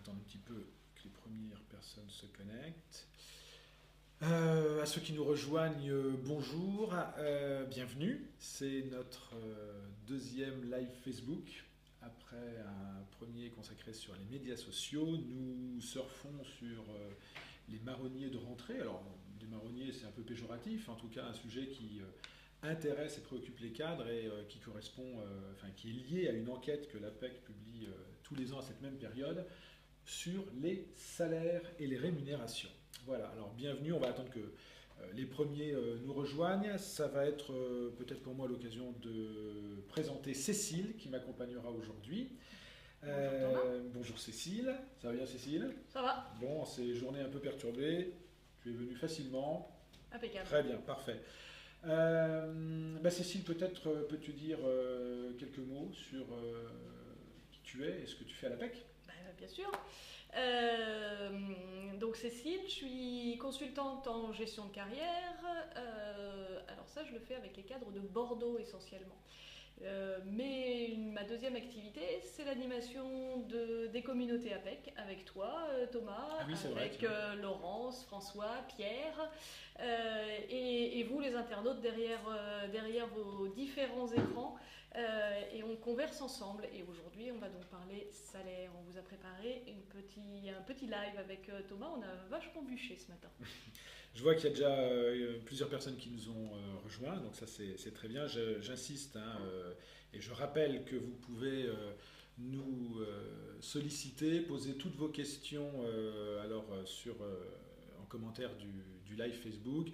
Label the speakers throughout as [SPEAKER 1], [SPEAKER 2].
[SPEAKER 1] attendre un petit peu que les premières personnes se connectent. À ceux qui nous rejoignent, bonjour, bienvenue. C'est notre deuxième live Facebook. Après un premier consacré sur les médias sociaux, nous surfons sur les marronniers de rentrée. Alors, des marronniers, c'est un peu péjoratif, en tout cas un sujet qui intéresse et préoccupe les cadres et qui correspond, qui est lié à une enquête que l'APEC publie tous les ans à cette même période sur les salaires et les rémunérations. Voilà, alors bienvenue, on va attendre que les premiers nous rejoignent. Ça va être peut-être pour moi l'occasion de présenter Cécile qui m'accompagnera aujourd'hui.
[SPEAKER 2] Bonjour Thomas.
[SPEAKER 1] Bonjour Cécile, ça va bien Cécile?
[SPEAKER 2] Ça va?
[SPEAKER 1] Bon, c'est journée un peu perturbée, tu es venue facilement.
[SPEAKER 2] Impeccable.
[SPEAKER 1] Très bien, parfait. Cécile, peut-être peux-tu dire quelques mots sur qui tu es et ce que tu fais à l'APEC?
[SPEAKER 2] Bien sûr. Donc Cécile, je suis consultante en gestion de carrière. Alors ça, je le fais avec les cadres de Bordeaux essentiellement. Mais ma deuxième activité, c'est l'animation des communautés APEC, avec toi Thomas,
[SPEAKER 1] Ah oui,
[SPEAKER 2] avec Laurence, François, Pierre, et vous les internautes derrière vos différents écrans. Et on converse ensemble. Et aujourd'hui, on va donc parler salaire. On vous a préparé un petit live avec Thomas. On a vachement bûché ce matin.
[SPEAKER 1] Je vois qu'il y a déjà plusieurs personnes qui nous ont rejoints, donc ça c'est très bien. J'insiste et je rappelle que vous pouvez nous solliciter, poser toutes vos questions en commentaire du live Facebook.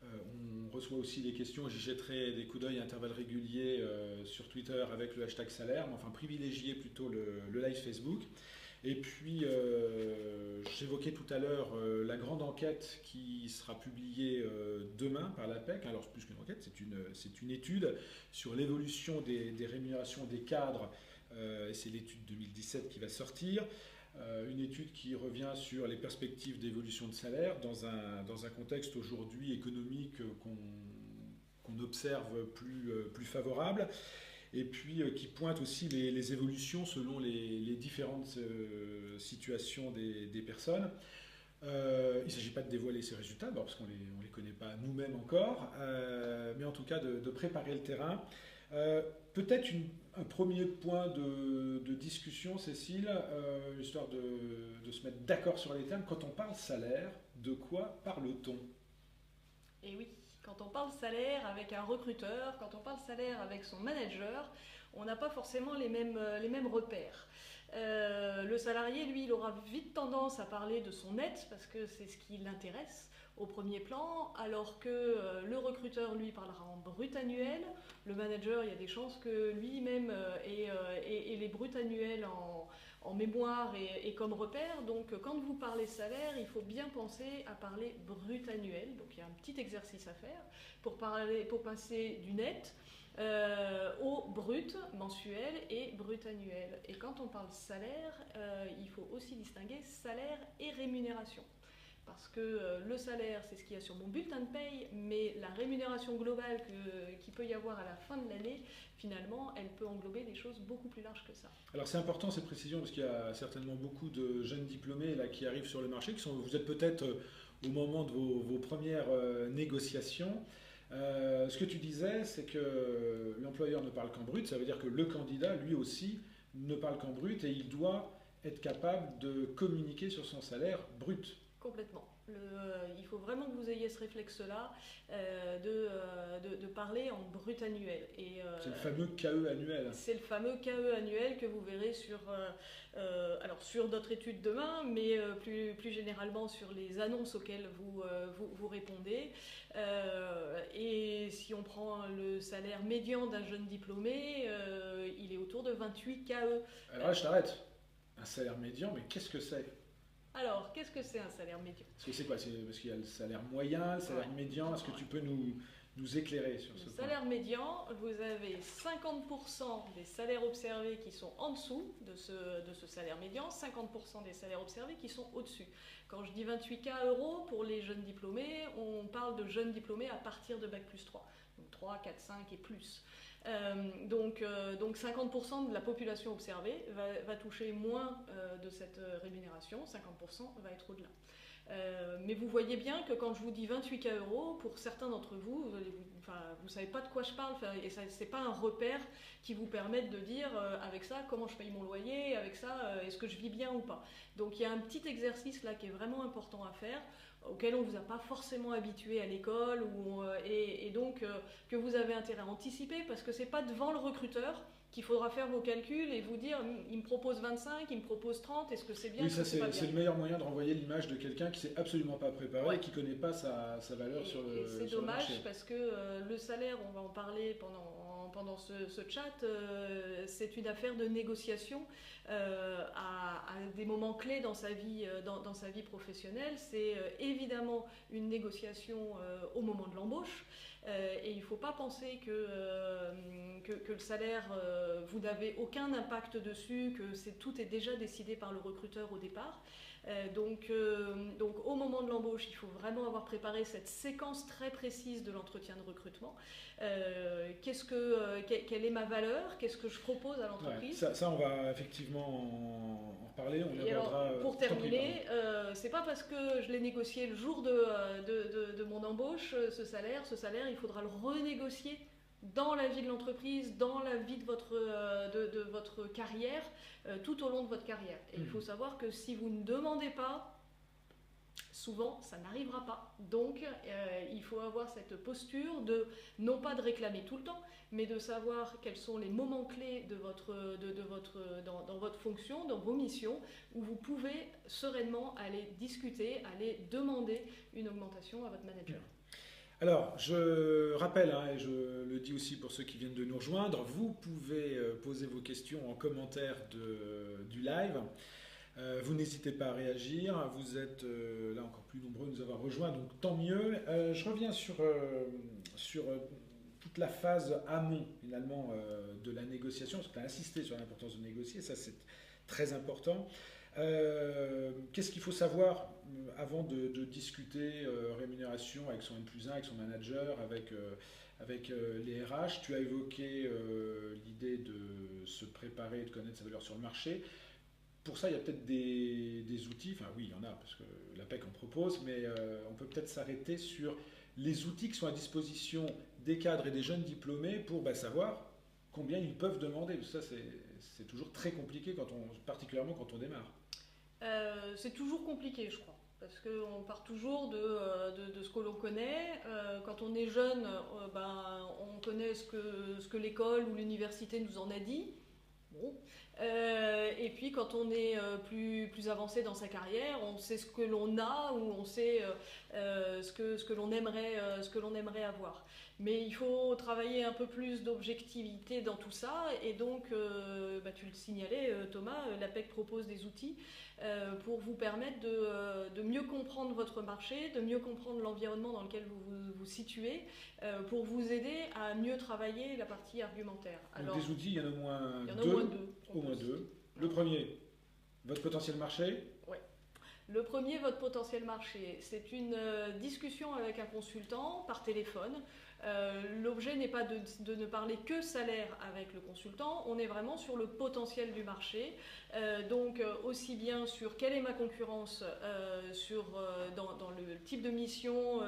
[SPEAKER 1] On reçoit aussi des questions, j'y jetterai des coups d'œil à intervalles réguliers sur Twitter avec le hashtag salaire, mais enfin privilégiez plutôt le live Facebook. Et puis j'évoquais tout à l'heure la grande enquête qui sera publiée demain par l'APEC. Alors plus qu'une enquête, c'est une étude sur l'évolution des rémunérations des cadres, et c'est l'étude 2017 qui va sortir. Une étude qui revient sur les perspectives d'évolution de salaire dans un contexte aujourd'hui économique qu'on observe plus favorable, et puis qui pointe aussi les évolutions selon les différentes situations des personnes. Il ne s'agit pas de dévoiler ces résultats, parce qu'on ne les connaît pas nous-mêmes encore, mais en tout cas de préparer le terrain. Peut-être un premier point de discussion, Cécile, histoire de se mettre d'accord sur les termes. Quand on parle salaire, de quoi parle-t-on?
[SPEAKER 2] Et oui, quand on parle salaire avec un recruteur, quand on parle salaire avec son manager, on n'a pas forcément les mêmes repères. Le salarié, lui, il aura vite tendance à parler de son net parce que c'est ce qui l'intéresse au premier plan, alors que le recruteur, lui, parlera en brut annuel. Le manager, il y a des chances que lui-même ait les bruts annuels en mémoire et comme repère. Donc quand vous parlez salaire, il faut bien penser à parler brut annuel. Donc il y a un petit exercice à faire pour passer du net au brut mensuel et brut annuel. Et quand on parle salaire, il faut aussi distinguer salaire et rémunération. Parce que le salaire, c'est ce qu'il y a sur mon bulletin de paye, mais la rémunération globale qu'il peut y avoir à la fin de l'année, finalement, elle peut englober des choses beaucoup plus larges que ça.
[SPEAKER 1] Alors c'est important cette précision, parce qu'il y a certainement beaucoup de jeunes diplômés là, qui arrivent sur le marché, vous êtes peut-être au moment de vos premières négociations. Ce que tu disais, c'est que l'employeur ne parle qu'en brut, ça veut dire que le candidat, lui aussi, ne parle qu'en brut, et il doit être capable de communiquer sur son salaire brut.
[SPEAKER 2] Complètement. Il faut vraiment que vous ayez ce réflexe-là de parler en brut annuel.
[SPEAKER 1] C'est le fameux KE annuel.
[SPEAKER 2] C'est le fameux KE annuel que vous verrez sur notre étude demain, mais plus généralement sur les annonces auxquelles vous répondez. Et si on prend le salaire médian d'un jeune diplômé, il est autour de 28 KE.
[SPEAKER 1] Alors là, je t'arrête. Un salaire médian, mais qu'est-ce que c'est?
[SPEAKER 2] Alors, qu'est-ce que c'est un salaire médian?
[SPEAKER 1] Parce que c'est quoi? Parce qu'il y a le salaire moyen, le salaire médian. Est-ce que tu peux nous éclairer sur ce point?
[SPEAKER 2] Le salaire médian, vous avez 50% des salaires observés qui sont en dessous de ce salaire médian, 50% des salaires observés qui sont au-dessus. Quand je dis 28K € pour les jeunes diplômés, on parle de jeunes diplômés à partir de Bac+3. donc 3, 4, 5 et plus. Donc 50% de la population observée va toucher moins de cette rémunération, 50% va être au-delà. Mais vous voyez bien que quand je vous dis 28K €, pour certains d'entre vous, vous savez pas de quoi je parle, et c'est pas un repère qui vous permette de dire avec ça comment je paye mon loyer, avec ça est-ce que je vis bien ou pas. Donc il y a un petit exercice là qui est vraiment important à faire, auquel on ne vous a pas forcément habitué à l'école, et donc que vous avez intérêt à anticiper, parce que c'est pas devant le recruteur qu'il faudra faire vos calculs et vous dire il me propose 25, il me propose 30, est-ce que c'est bien,
[SPEAKER 1] oui, ça
[SPEAKER 2] c'est pas bien.
[SPEAKER 1] C'est le meilleur moyen de renvoyer l'image de quelqu'un qui ne s'est absolument pas préparé et qui ne connaît pas sa valeur sur le marché.
[SPEAKER 2] C'est dommage parce que le salaire, on va en parler pendant ce chat, c'est une affaire de négociation à des moments clés dans sa vie professionnelle. C'est évidemment une négociation au moment de l'embauche. Et il ne faut pas penser que le salaire, vous n'avez aucun impact dessus, que tout est déjà décidé par le recruteur au départ. Donc au moment de l'embauche, il faut vraiment avoir préparé cette séquence très précise de l'entretien de recrutement. Quelle est ma valeur? Qu'est-ce que je propose à l'entreprise?
[SPEAKER 1] Ça, on va effectivement en reparler.
[SPEAKER 2] Pour terminer, c'est pas parce que je l'ai négocié le jour de mon embauche, ce salaire, il faudra le renégocier dans la vie de l'entreprise, dans la vie de votre carrière, tout au long de votre carrière. Et il faut savoir que si vous ne demandez pas, souvent ça n'arrivera pas. Donc il faut avoir cette posture de, non pas de réclamer tout le temps, mais de savoir quels sont les moments clés dans votre fonction, dans vos missions, où vous pouvez sereinement aller discuter, aller demander une augmentation à votre manager.
[SPEAKER 1] Alors, je rappelle, et je le dis aussi pour ceux qui viennent de nous rejoindre, vous pouvez poser vos questions en commentaire du live. Vous n'hésitez pas à réagir. Vous êtes là encore plus nombreux à nous avoir rejoints, donc tant mieux. Je reviens sur toute la phase amont, finalement, de la négociation, parce que tu as insisté sur l'importance de négocier, ça c'est très important. Qu'est-ce qu'il faut savoir avant de discuter rémunération avec son N+1, avec son manager, avec les RH? Tu as évoqué l'idée de se préparer et de connaître sa valeur sur le marché. Pour ça, il y a peut-être des outils, enfin oui, il y en a, parce que l'APEC en propose, mais on peut peut-être s'arrêter sur les outils qui sont à disposition des cadres et des jeunes diplômés pour savoir combien ils peuvent demander. Ça, c'est toujours très compliqué, particulièrement quand on démarre.
[SPEAKER 2] C'est toujours compliqué, je crois, parce qu'on part toujours de ce que l'on connaît. Quand on est jeune, on connaît ce que l'école ou l'université nous en a dit. Bon. Et puis quand on est plus avancé dans sa carrière, on sait ce que l'on a, ou on sait ce que l'on aimerait avoir. Mais il faut travailler un peu plus d'objectivité dans tout ça, et donc tu le signalais, Thomas, l'APEC propose des outils pour vous permettre de mieux comprendre votre marché, de mieux comprendre l'environnement dans lequel vous vous situez, pour vous aider à mieux travailler la partie argumentaire.
[SPEAKER 1] Alors, des outils, il y en a au moins
[SPEAKER 2] deux.
[SPEAKER 1] Au moins deux. Le premier, votre potentiel marché.
[SPEAKER 2] Oui. Le premier, votre potentiel marché, c'est une discussion avec un consultant par téléphone. L'objet n'est pas de ne parler que salaire avec le consultant, on est vraiment sur le potentiel du marché, donc aussi bien sur quelle est ma concurrence, dans le type de mission,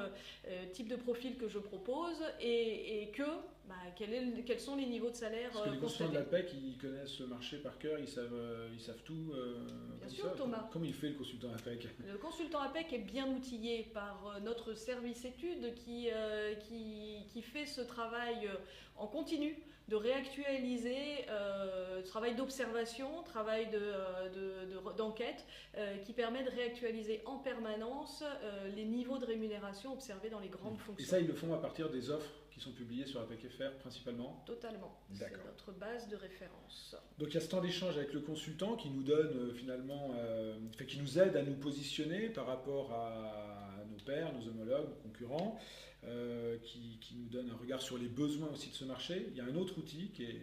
[SPEAKER 2] type de profil que je propose, et quels sont les niveaux de salaire
[SPEAKER 1] constatés. Parce que les consultants de l'APEC, ils connaissent le marché par cœur, ils savent tout.
[SPEAKER 2] Bien sûr, Thomas.
[SPEAKER 1] Comment il fait le consultant APEC?
[SPEAKER 2] Le consultant APEC est bien outillé par notre service études qui fait ce travail en continu de réactualiser, travail d'observation, travail d'enquête, qui permet de réactualiser en permanence les niveaux de rémunération observés dans les grandes fonctions.
[SPEAKER 1] Et ça, ils le font à partir des offres qui sont publiées sur APEC.fr principalement?
[SPEAKER 2] Totalement. C'est notre base de référence.
[SPEAKER 1] Donc il y a ce temps d'échange avec le consultant qui nous donne qui nous aide à nous positionner par rapport à nos pairs, nos homologues, nos concurrents, qui nous donne un regard sur les besoins aussi de ce marché. Il y a un autre outil qui est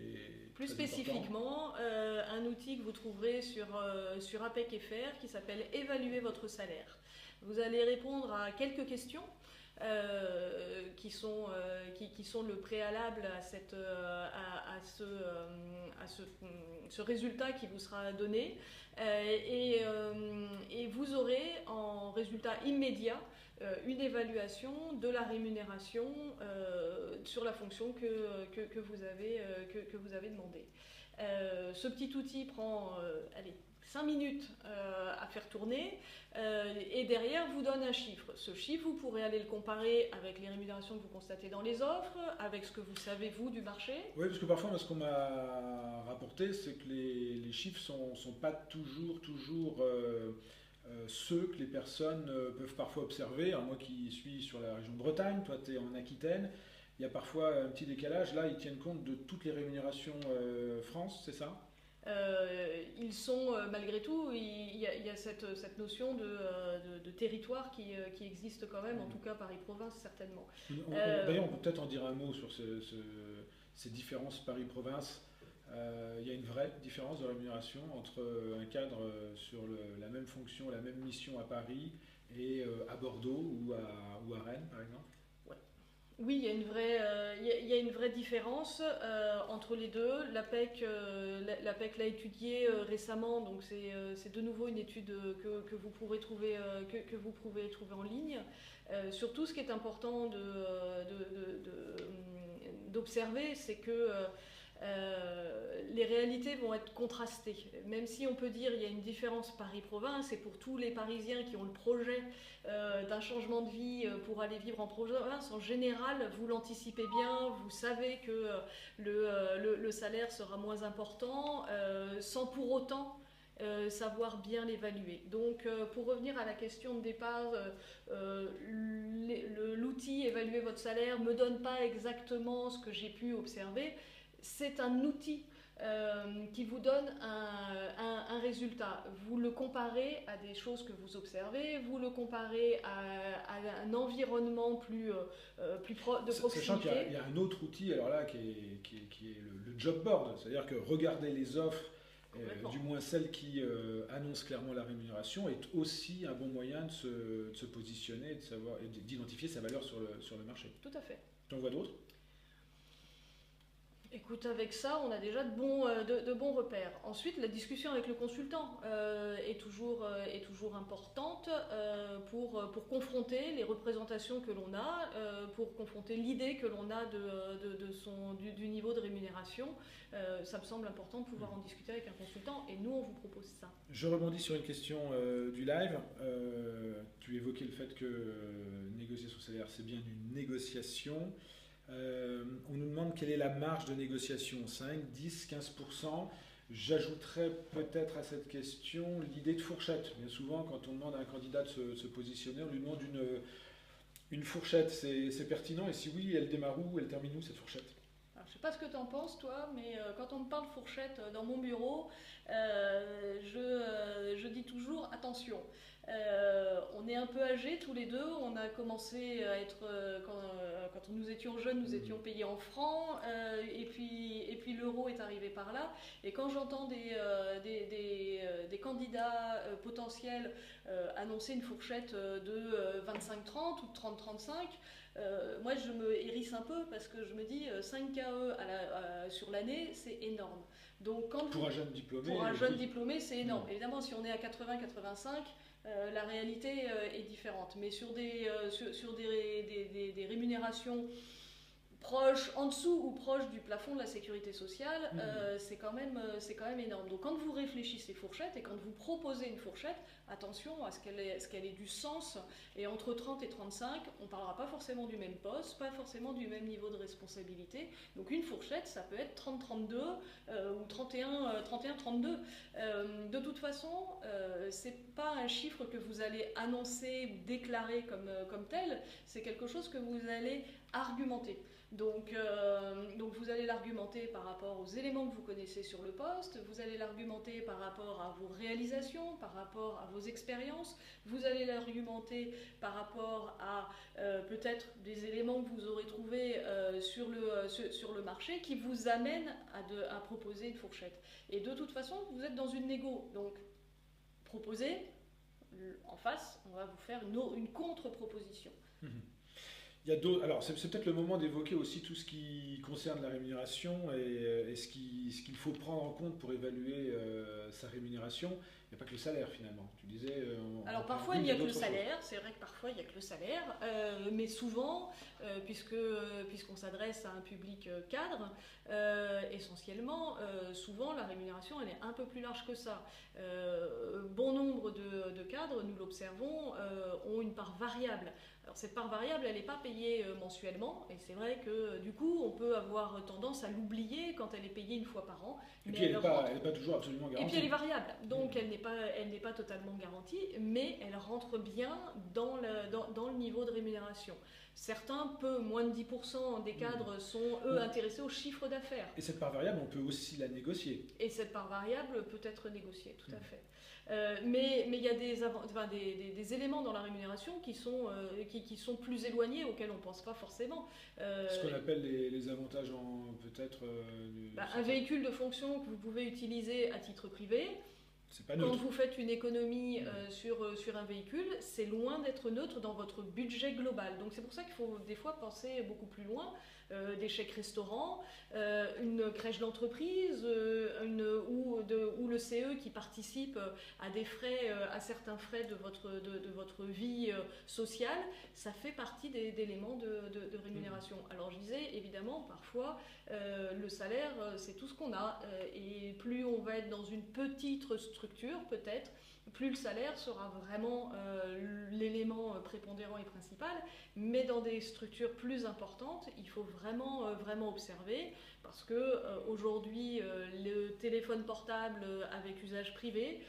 [SPEAKER 2] plus spécifiquement un outil que vous trouverez sur APEC.fr qui s'appelle Évaluer votre salaire. Vous allez répondre à quelques questions qui sont le préalable à ce résultat qui vous sera donné. Et vous aurez en résultat immédiat une évaluation de la rémunération sur la fonction que vous avez demandé. Ce petit outil prend 5 minutes à faire tourner et derrière vous donne un chiffre. Ce chiffre, vous pourrez aller le comparer avec les rémunérations que vous constatez dans les offres, avec ce que vous savez vous du marché.
[SPEAKER 1] Oui, parce que parfois, moi, ce qu'on m'a rapporté, c'est que les chiffres sont pas toujours ceux que les personnes peuvent parfois observer. Alors, moi qui suis sur la région de Bretagne, toi tu es en Aquitaine, il y a parfois un petit décalage. Là, ils tiennent compte de toutes les rémunérations France, c'est ça ?
[SPEAKER 2] Ils sont, malgré tout, il y a cette notion de territoire qui existe quand même, en tout cas Paris-Province certainement.
[SPEAKER 1] D'ailleurs, on peut peut-être en dire un mot sur ces différences Paris-Province. Il y a une vraie différence de rémunération entre un cadre sur la même fonction, la même mission à Paris et à Bordeaux ou à Rennes, par exemple.
[SPEAKER 2] Oui, il y a une vraie différence entre les deux. L'APEC l'a étudié récemment, donc c'est de nouveau une étude que vous pourrez trouver en ligne. Surtout, ce qui est important d'observer, c'est que les réalités vont être contrastées. Même si on peut dire qu'il y a une différence Paris-Province, et pour tous les Parisiens qui ont le projet d'un changement de vie pour aller vivre en province, en général, vous l'anticipez bien, vous savez que le salaire sera moins important, sans pour autant savoir bien l'évaluer. Donc, pour revenir à la question de départ, l'outil évaluer votre salaire ne me donne pas exactement ce que j'ai pu observer. C'est un outil qui vous donne un résultat. Vous le comparez à des choses que vous observez, vous le comparez à un environnement plus de proximité.
[SPEAKER 1] Sachant qu'il y a un autre outil, alors là, qui est le job board, c'est-à-dire que regarder les offres, du moins celles qui annoncent clairement la rémunération, est aussi un bon moyen de se positionner et d'identifier sa valeur sur le marché.
[SPEAKER 2] Tout à fait.
[SPEAKER 1] Tu en vois d'autres ?
[SPEAKER 2] Écoute, avec ça, on a déjà de bons repères. Ensuite, la discussion avec le consultant est toujours importante pour confronter les représentations que l'on a, pour confronter l'idée que l'on a du niveau de rémunération. Ça me semble important de pouvoir en discuter avec un consultant et nous, on vous propose ça.
[SPEAKER 1] Je rebondis sur une question du live. Tu évoquais le fait que négocier son salaire, c'est bien une négociation. On nous demande quelle est la marge de négociation, 5, 10, 15%. J'ajouterais peut-être à cette question l'idée de fourchette. Bien souvent, quand on demande à un candidat de se positionner, on lui demande une fourchette. C'est pertinent, et si oui, elle démarre où, elle termine où cette fourchette ?
[SPEAKER 2] Alors, je ne sais pas ce que tu en penses, toi, mais quand on me parle fourchette dans mon bureau, je dis toujours attention. On est un peu âgés tous les deux, on a commencé à être, quand nous étions jeunes, nous étions payés en francs, et puis l'euro est arrivé par là. Et quand j'entends des candidats potentiels annoncer une fourchette de 25-30 ou de 30-35, moi je me hérisse un peu parce que je me dis 5 KE sur l'année, c'est énorme. Donc,
[SPEAKER 1] pour un jeune diplômé,
[SPEAKER 2] c'est énorme. Évidemment, si on est à 80-85, la réalité est différente. Mais sur des rémunérations proches, en dessous ou proches du plafond de la sécurité sociale, c'est quand même énorme. Donc quand vous réfléchissez fourchette et quand vous proposez une fourchette, attention à ce qu'elle ait du sens. Et entre 30 et 35, on ne parlera pas forcément du même poste, pas forcément du même niveau de responsabilité. Donc une fourchette, ça peut être 30-32 ou 31-32. De toute façon, c'est pas un chiffre que vous allez annoncer ou déclarer comme tel, c'est quelque chose que vous allez argumenter. Donc vous allez l'argumenter par rapport aux éléments que vous connaissez sur le poste, vous allez l'argumenter par rapport à vos réalisations, par rapport à vos expériences, vous allez l'argumenter par rapport à peut-être des éléments que vous aurez trouvés sur le marché qui vous amènent à proposer une fourchette. Et de toute façon, vous êtes dans une négo, donc proposez, en face, on va vous faire une contre-proposition.
[SPEAKER 1] Il y a d'autres. Alors, c'est peut-être le moment d'évoquer aussi tout ce qui concerne la rémunération et ce qu'il faut prendre en compte pour évaluer sa rémunération. Il n'y a pas que le salaire finalement. Tu disais.
[SPEAKER 2] Alors parfois il n'y a que le salaire, c'est vrai que parfois il n'y a que le salaire, mais souvent, puisqu'on s'adresse à un public cadre, essentiellement, souvent la rémunération elle est un peu plus large que ça. Bon nombre de cadres, nous l'observons, ont une part variable. Alors cette part variable, elle n'est pas payée mensuellement, et c'est vrai que du coup, on peut avoir tendance à l'oublier quand elle est payée une fois par an.
[SPEAKER 1] Et puis elle n'est pas toujours absolument garantie.
[SPEAKER 2] Et puis elle est variable, donc elle n'est pas totalement garantie, mais elle rentre bien dans le niveau de rémunération. Certains, moins de 10% des cadres sont, eux, intéressés au chiffre d'affaires.
[SPEAKER 1] Et cette part variable, on peut aussi la négocier.
[SPEAKER 2] Et cette part variable peut être négociée, tout à fait. Mais il y a des éléments dans la rémunération qui sont plus éloignés, auxquels on ne pense pas forcément.
[SPEAKER 1] Ce qu'on appelle les avantages peut-être...
[SPEAKER 2] un véhicule de fonction que vous pouvez utiliser à titre privé.
[SPEAKER 1] C'est pas neutre.
[SPEAKER 2] Quand vous faites une économie sur un véhicule, c'est loin d'être neutre dans votre budget global. Donc c'est pour ça qu'il faut des fois penser beaucoup plus loin. Des chèques restaurants, une crèche d'entreprise ou le CE qui participe à des frais, à certains frais de votre vie sociale, ça fait partie d'éléments de rémunération. Alors je disais, évidemment, parfois, le salaire, c'est tout ce qu'on a. Et plus on va être dans une petite structure, peut-être, plus le salaire sera vraiment l'élément prépondérant et principal, mais dans des structures plus importantes, il faut vraiment observer, parce que aujourd'hui, le téléphone portable avec usage privé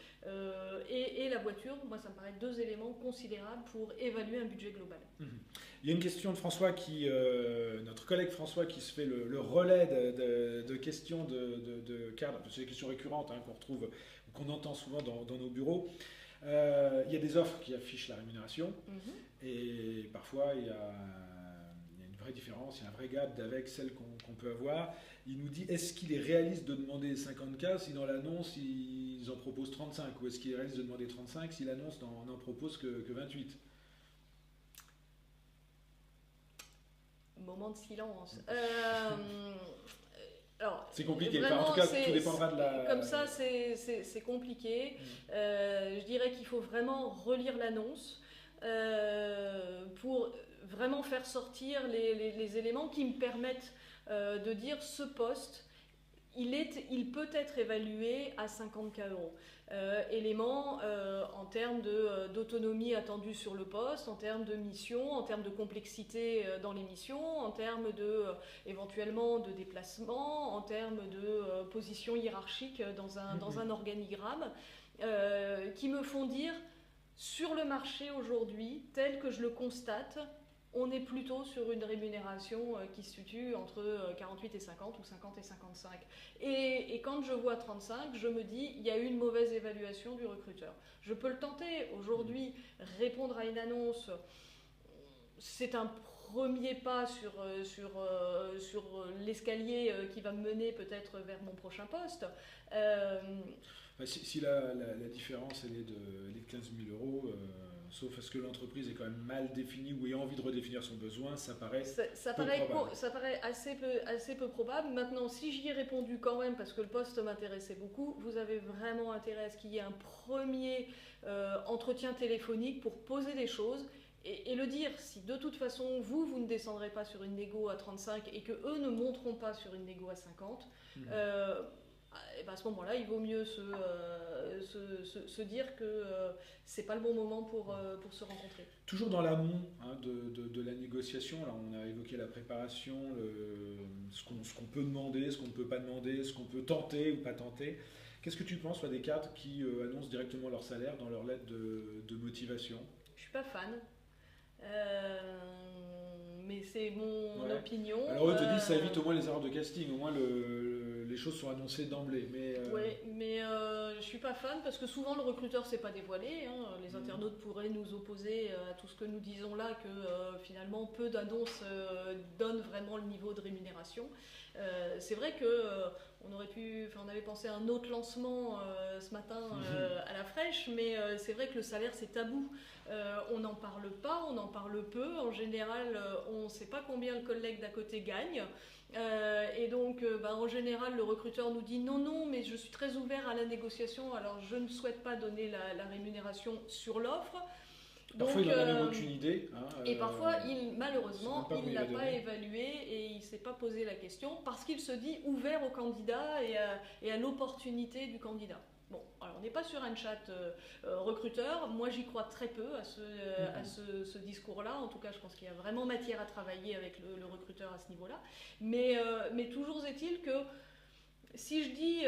[SPEAKER 2] et la voiture, moi ça me paraît deux éléments considérables pour évaluer un budget global.
[SPEAKER 1] Il y a une question de François, notre collègue François, qui se fait le relais de questions de cadres. C'est des questions récurrentes qu'on retrouve, qu'on entend souvent dans nos bureaux. Il y a des offres qui affichent la rémunération et parfois il y a une vraie différence, il y a un vrai gap avec celle qu'on peut avoir. Il nous dit, est-ce qu'il est réaliste de demander 50K si dans l'annonce ils en proposent 35, ou est-ce qu'il est réaliste de demander 35 si l'annonce n'en propose que 28?
[SPEAKER 2] Moment de silence. Alors,
[SPEAKER 1] c'est compliqué,
[SPEAKER 2] vraiment,
[SPEAKER 1] en tout cas tout dépendra de la...
[SPEAKER 2] Comme ça c'est compliqué. Je dirais qu'il faut vraiment relire l'annonce pour vraiment faire sortir les éléments qui me permettent de dire ce poste, il peut être évalué à 50K €. Éléments en termes d'autonomie attendue sur le poste, en termes de mission, en termes de complexité dans les missions, en termes éventuellement de déplacement, en termes de position hiérarchique dans un organigramme, qui me font dire, sur le marché aujourd'hui, tel que je le constate, on est plutôt sur une rémunération qui se situe entre 48 et 50 ou 50 et 55. Et quand je vois 35, je me dis, il y a eu une mauvaise évaluation du recruteur. Je peux le tenter. Aujourd'hui, répondre à une annonce, c'est un premier pas sur l'escalier qui va me mener peut-être vers mon prochain poste.
[SPEAKER 1] Si la différence elle est de 15 000 €, sauf parce que l'entreprise est quand même mal définie ou a envie de redéfinir son besoin, ça paraît
[SPEAKER 2] ça paraît assez peu probable. Maintenant, si j'y ai répondu quand même parce que le poste m'intéressait beaucoup, vous avez vraiment intérêt à ce qu'il y ait un premier entretien téléphonique pour poser des choses et le dire. Si de toute façon vous ne descendrez pas sur une négo à 35 et que eux ne monteront pas sur une négo à 50, à ce moment-là, il vaut mieux se dire que c'est pas le bon moment pour se rencontrer.
[SPEAKER 1] Toujours dans l'amont de la négociation, là, on a évoqué la préparation, ce qu'on peut demander, ce qu'on ne peut pas demander, ce qu'on peut tenter ou pas tenter. Qu'est-ce que tu penses des cadres qui annoncent directement leur salaire dans leur lettre de motivation?
[SPEAKER 2] Je suis pas fan. Mais c'est mon opinion.
[SPEAKER 1] Alors eux te disent ça évite au moins les erreurs de casting, au moins les choses sont annoncées d'emblée.
[SPEAKER 2] Mais je suis pas fan parce que souvent le recruteur s'est pas dévoilé. Les internautes pourraient nous opposer à tout ce que nous disons là, que finalement peu d'annonces donnent vraiment le niveau de rémunération. C'est vrai que on avait pensé à un autre lancement ce matin à la fraîche, mais c'est vrai que le salaire c'est tabou. On n'en parle pas, on en parle peu. En général, on ne sait pas combien le collègue d'à côté gagne. Et donc, en général, le recruteur nous dit non, mais je suis très ouvert à la négociation, alors je ne souhaite pas donner la rémunération sur l'offre.
[SPEAKER 1] Parfois, il n'en a même aucune idée.
[SPEAKER 2] Et parfois, malheureusement, il ne l'a pas évalué et il ne s'est pas posé la question parce qu'il se dit ouvert au candidat et à l'opportunité du candidat. Bon, alors on n'est pas sur un chat recruteur. Moi, j'y crois très peu à ce discours-là. En tout cas, je pense qu'il y a vraiment matière à travailler avec le recruteur à ce niveau-là. Mais toujours est-il que si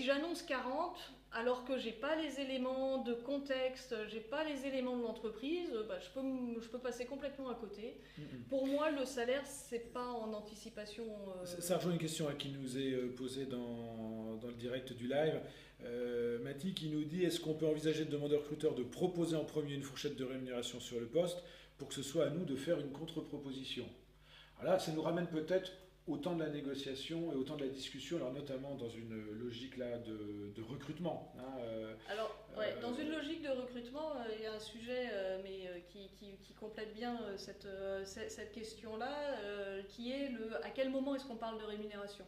[SPEAKER 2] j'annonce 40, alors que j'ai pas les éléments de contexte, j'ai pas les éléments de l'entreprise, je peux passer complètement à côté. Pour moi, le salaire, c'est pas en anticipation.
[SPEAKER 1] Ça rejoint une question qui nous est posée dans le direct du live. Mathie qui nous dit: est-ce qu'on peut envisager de demander au recruteur de proposer en premier une fourchette de rémunération sur le poste pour que ce soit à nous de faire une contre-proposition? Alors là, ça nous ramène peut-être au temps de la négociation et au temps de la discussion, alors notamment dans une logique là de recrutement.
[SPEAKER 2] Dans une logique de recrutement, il y a un sujet qui complète bien cette question-là, qui est à quel moment est-ce qu'on parle de rémunération?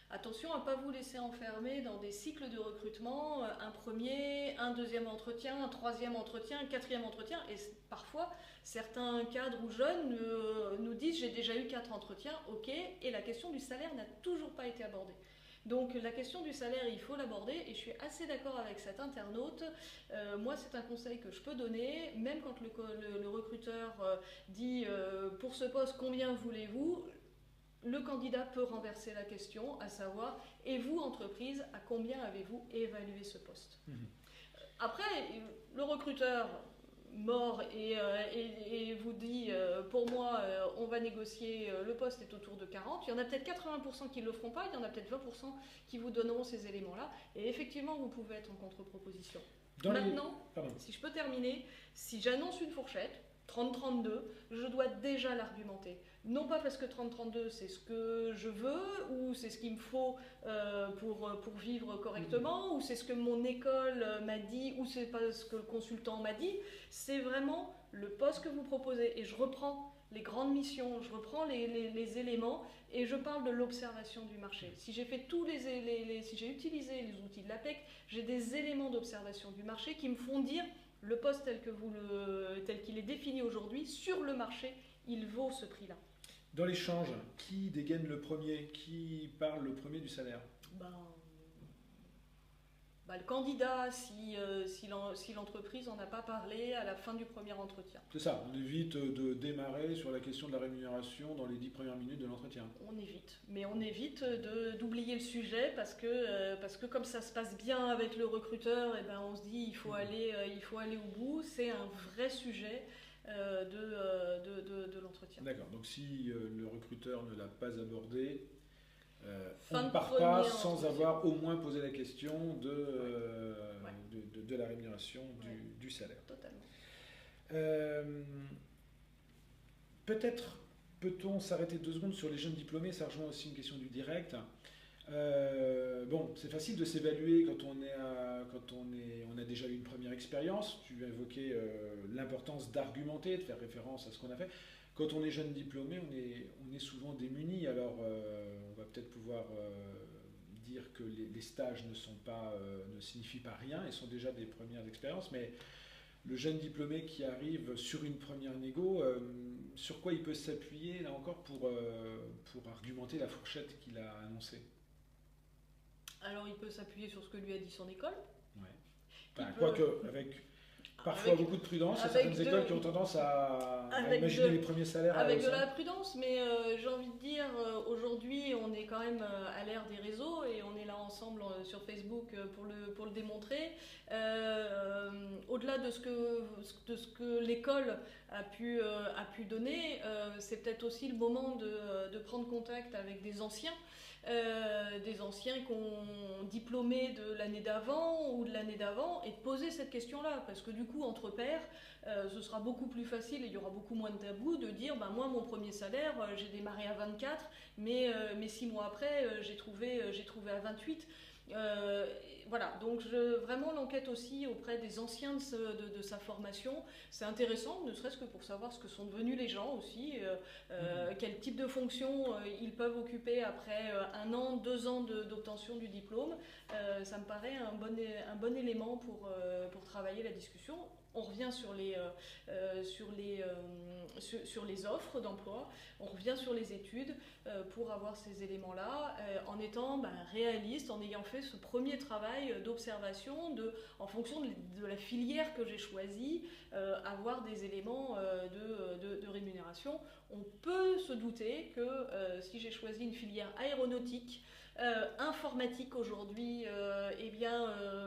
[SPEAKER 2] Attention à ne pas vous laisser enfermer dans des cycles de recrutement, un premier, un deuxième entretien, un troisième entretien, un quatrième entretien. Et parfois, certains cadres ou jeunes nous disent: j'ai déjà eu 4 entretiens, ok, et la question du salaire n'a toujours pas été abordée. Donc la question du salaire, il faut l'aborder, et je suis assez d'accord avec cet internaute. Moi, c'est un conseil que je peux donner, même quand le recruteur dit pour ce poste, combien voulez-vous? Le candidat peut renverser la question, à savoir: et vous, entreprise, à combien avez-vous évalué ce poste? Après, le recruteur mord et vous dit: pour moi, on va négocier, le poste est autour de 40. Il y en a peut-être 80% qui ne le feront pas, il y en a peut-être 20% qui vous donneront ces éléments-là. Et effectivement, vous pouvez être en contre-proposition. Maintenant, si je peux terminer, si j'annonce une fourchette, 30-32, je dois déjà l'argumenter. Non pas parce que 30-32 c'est ce que je veux ou c'est ce qu'il me faut pour vivre correctement ou c'est ce que mon école m'a dit ou c'est pas ce que le consultant m'a dit. C'est vraiment le poste que vous proposez et je reprends les grandes missions, je reprends les éléments et je parle de l'observation du marché. Si j'ai fait si j'ai utilisé les outils de l'APEC, j'ai des éléments d'observation du marché qui me font dire: le poste tel qu'il est défini aujourd'hui sur le marché, il vaut ce prix-là.
[SPEAKER 1] Dans l'échange, qui dégaine le premier? Qui parle le premier du salaire?
[SPEAKER 2] Le candidat, si l'entreprise n'en a pas parlé à la fin du premier entretien.
[SPEAKER 1] C'est ça, on évite de démarrer sur la question de la rémunération dans les 10 premières minutes de l'entretien.
[SPEAKER 2] On évite, mais on évite d'oublier le sujet parce que comme ça se passe bien avec le recruteur, on se dit il faut aller au bout, c'est un vrai sujet de l'entretien.
[SPEAKER 1] D'accord, donc si le recruteur ne l'a pas abordé, on ne part pas sans avoir au moins posé la question de la rémunération du salaire.
[SPEAKER 2] Totalement.
[SPEAKER 1] Peut-être peut-on s'arrêter 2 secondes sur les jeunes diplômés, ça rejoint aussi une question du direct. C'est facile de s'évaluer quand on a déjà eu une première expérience. Tu as évoqué l'importance d'argumenter, de faire référence à ce qu'on a fait. Quand on est jeune diplômé, on est souvent démuni. Alors, on va peut-être pouvoir dire que les stages ne signifient pas rien et sont déjà des premières expériences, mais le jeune diplômé qui arrive sur une première négo, sur quoi il peut s'appuyer, là encore, pour argumenter la fourchette qu'il a annoncée?
[SPEAKER 2] Alors, il peut s'appuyer sur ce que lui a dit son école.
[SPEAKER 1] Ouais. Quoique, avec parfois beaucoup de prudence, il y a certaines écoles qui ont tendance à imaginer les premiers salaires.
[SPEAKER 2] Avec de la prudence, mais j'ai envie de dire, aujourd'hui, on est quand même à l'ère des réseaux et on est là ensemble sur Facebook pour le démontrer. Au-delà de ce que l'école a pu donner, c'est peut-être aussi le moment de prendre contact avec des anciens qui ont diplômé de l'année d'avant ou de l'année d'avant et de poser cette question-là parce que du coup entre pairs ce sera beaucoup plus facile et il y aura beaucoup moins de tabous de dire moi mon premier salaire j'ai démarré à 24 mais 6 mois après j'ai trouvé à 28. Voilà, donc vraiment l'enquête aussi auprès des anciens de sa formation, c'est intéressant, ne serait-ce que pour savoir ce que sont devenus les gens aussi, quel type de fonction ils peuvent occuper après 1 an, 2 ans d'obtention du diplôme. Ça me paraît un bon élément pour travailler la discussion. On revient sur les offres d'emploi, on revient sur les études pour avoir ces éléments-là, en étant réaliste, en ayant fait ce premier travail d'observation, en fonction de la filière que j'ai choisie, avoir des éléments de rémunération. On peut se douter que si j'ai choisi une filière aéronautique, informatique aujourd'hui,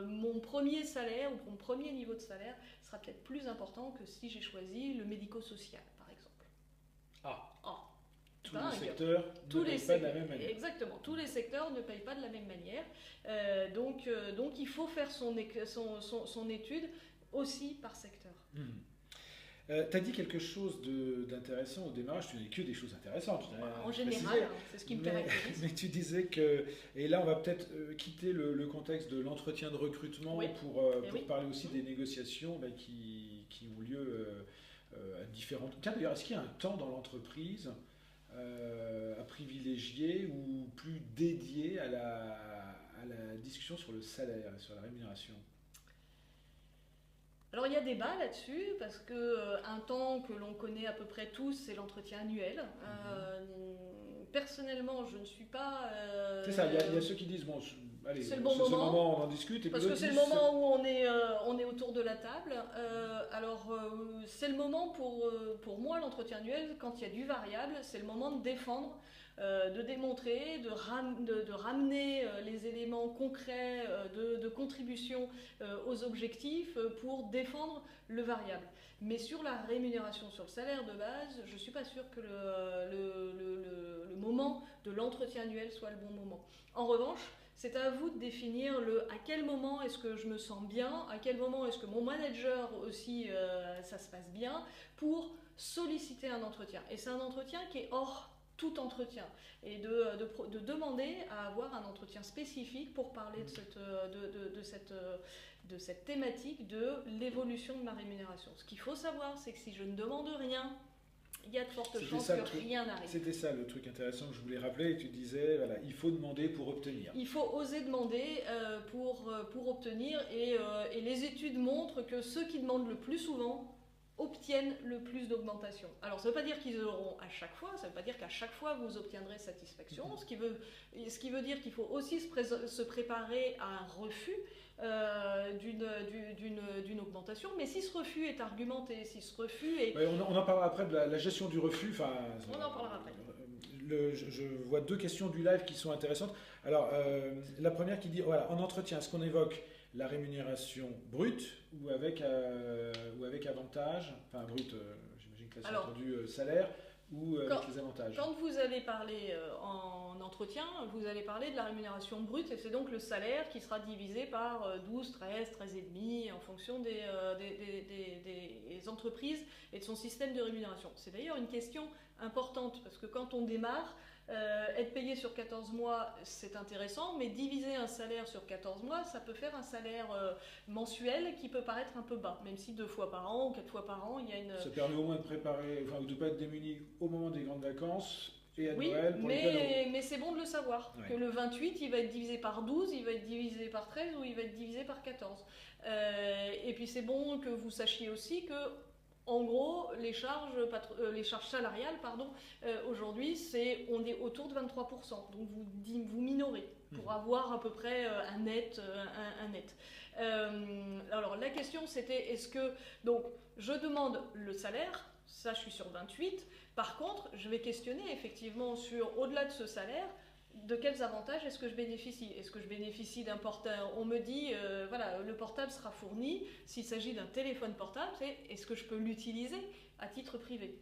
[SPEAKER 2] mon premier salaire ou mon premier niveau de salaire sera peut-être plus important que si j'ai choisi le médico-social, par exemple.
[SPEAKER 1] Tous les secteurs ne payent pas de la même manière.
[SPEAKER 2] Exactement, tous les secteurs ne payent pas de la même manière. Donc il faut faire son étude aussi par secteur.
[SPEAKER 1] Tu as dit quelque chose d'intéressant au démarrage, tu n'as dit que des choses intéressantes.
[SPEAKER 2] En général, c'est ce qui me caractérise.
[SPEAKER 1] Mais tu disais que, et là on va peut-être quitter le contexte de l'entretien de recrutement pour parler aussi des négociations qui ont lieu à différentes... Tiens d'ailleurs, est-ce qu'il y a un temps dans l'entreprise à privilégier ou plus dédié à la discussion sur le salaire, sur la rémunération?
[SPEAKER 2] Alors il y a débat là-dessus, parce qu'un temps que l'on connaît à peu près tous, c'est l'entretien annuel. Personnellement, je ne suis pas...
[SPEAKER 1] C'est ça, il y a ceux qui disent, bon, allez,
[SPEAKER 2] c'est le bon moment,
[SPEAKER 1] on en discute. Et
[SPEAKER 2] parce que c'est le moment où on est autour de la table. C'est le moment pour moi, l'entretien annuel, quand il y a du variable, c'est le moment de défendre, de démontrer, de ramener les éléments concrets de contribution aux objectifs pour défendre le variable. Mais sur la rémunération, sur le salaire de base, je ne suis pas sûre que le moment de l'entretien annuel soit le bon moment. En revanche, c'est à vous de définir à quel moment est-ce que je me sens bien, à quel moment est-ce que mon manager aussi, ça se passe bien, pour solliciter un entretien. Et c'est un entretien qui est hors tout entretien, et de demander à avoir un entretien spécifique pour parler de cette thématique de l'évolution de ma rémunération. Ce qu'il faut savoir, c'est que si je ne demande rien, il y a de fortes chances que rien n'arrive.
[SPEAKER 1] C'était ça le truc intéressant que je voulais rappeler, et tu disais, voilà, il faut demander pour obtenir.
[SPEAKER 2] Il faut oser demander pour obtenir, et les études montrent que ceux qui demandent le plus souvent obtiennent le plus d'augmentation. Alors ça ne veut pas dire qu'ils auront à chaque fois, ça ne veut pas dire qu'à chaque fois vous obtiendrez satisfaction, ce qui veut dire qu'il faut aussi se préparer à un refus d'une augmentation, mais si ce refus est argumenté, si ce refus est...
[SPEAKER 1] Ouais, on en parlera après de la gestion du refus.
[SPEAKER 2] On en parlera après.
[SPEAKER 1] Je vois 2 questions du live qui sont intéressantes. Alors, la première qui dit, voilà, en entretien, est-ce qu'on évoque la rémunération brute ou avec avantage, enfin brute, j'imagine que tu as entendu salaire, ou avec les avantages?
[SPEAKER 2] Quand vous allez parler en entretien, vous allez parler de la rémunération brute, et c'est donc le salaire qui sera divisé par 12, 13, 13,5 en fonction des entreprises et de son système de rémunération. C'est d'ailleurs une question importante, parce que quand on démarre, être payé sur 14 mois, c'est intéressant, mais diviser un salaire sur 14 mois, ça peut faire un salaire mensuel qui peut paraître un peu bas, même si 2 fois par an ou 4 fois par an, il y a une...
[SPEAKER 1] Ça permet au moins de préparer, ou de ne pas être démuni au moment des grandes vacances et à
[SPEAKER 2] oui,
[SPEAKER 1] Noël.
[SPEAKER 2] Mais c'est bon de le savoir, que le 28, il va être divisé par 12, il va être divisé par 13 ou il va être divisé par 14. Et puis c'est bon que vous sachiez aussi que en gros, les charges salariales, aujourd'hui, on est autour de 23%. Donc vous minorez pour avoir à peu près un net. Alors la question c'était, est-ce que... Donc je demande le salaire, ça je suis sur 28. Par contre, je vais questionner effectivement sur, au-delà de ce salaire, de quels avantages est-ce que je bénéficie? Est-ce que je bénéficie d'un portable? On me dit, voilà, le portable sera fourni. S'il s'agit d'un téléphone portable, est-ce que je peux l'utiliser à titre privé?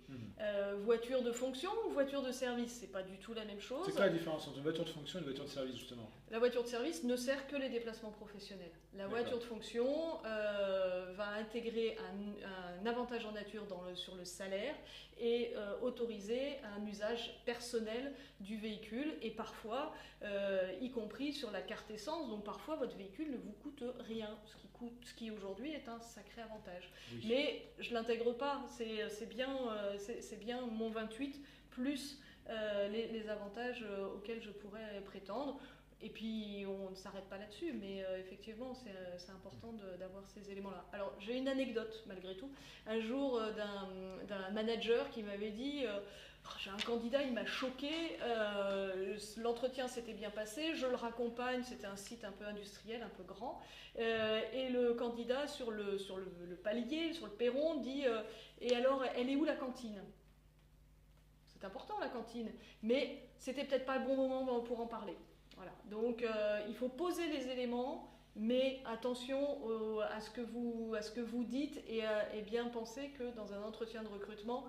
[SPEAKER 2] Voiture de fonction ou voiture de service, c'est pas du tout la même chose.
[SPEAKER 1] C'est quoi la différence entre une voiture de fonction et une voiture de service, justement?
[SPEAKER 2] La voiture de service ne sert que les déplacements professionnels. La voiture de fonction va intégrer un avantage en nature sur le salaire et autoriser un usage personnel du véhicule, et parfois parfois, y compris sur la carte essence. Donc parfois, votre véhicule ne vous coûte rien, ce qui aujourd'hui est un sacré avantage. Oui. Mais je ne l'intègre pas, c'est bien mon 28 plus les avantages auxquels je pourrais prétendre. Et puis on ne s'arrête pas là-dessus, mais effectivement c'est important d'avoir ces éléments-là. Alors j'ai une anecdote malgré tout. Un jour d'un manager qui m'avait dit j'ai un candidat, il m'a choqué, l'entretien s'était bien passé, je le raccompagne, c'était un site un peu industriel, un peu grand, et le candidat sur le palier, sur le perron dit et alors elle est où la cantine ? C'est important la cantine, mais c'était peut-être pas le bon moment pour en parler. Voilà. Donc il faut poser les éléments, mais attention à ce que vous dites et bien penser que dans un entretien de recrutement,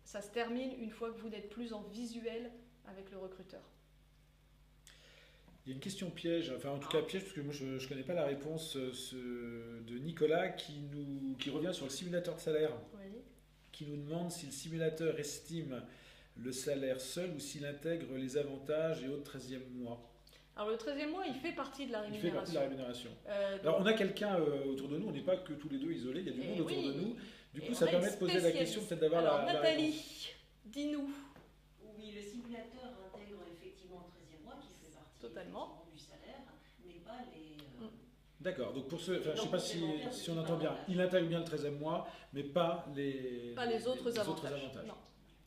[SPEAKER 2] ça se termine une fois que vous n'êtes plus en visuel avec le recruteur.
[SPEAKER 1] Il y a une question piège, enfin en tout cas piège, parce que moi je ne connais pas la réponse de Nicolas qui revient sur le simulateur de salaire, oui. Qui nous demande si le simulateur estime le salaire seul ou s'il intègre les avantages et autres 13e mois.
[SPEAKER 2] Alors le 13e mois, il fait partie de la rémunération.
[SPEAKER 1] Il fait partie de la rémunération. Alors on a quelqu'un autour de nous, on n'est pas que tous les deux isolés, il y a du monde autour de nous. Du coup, ça permet de poser la question, peut-être d'avoir la
[SPEAKER 2] Nathalie, dis-nous.
[SPEAKER 3] Oui, le simulateur intègre effectivement le 13e mois qui fait partie
[SPEAKER 2] totalement
[SPEAKER 3] du salaire, mais pas les...
[SPEAKER 1] D'accord, donc pour je ne sais pas si on entend bien, il intègre bien le 13e mois, mais pas les
[SPEAKER 2] autres avantages. Non.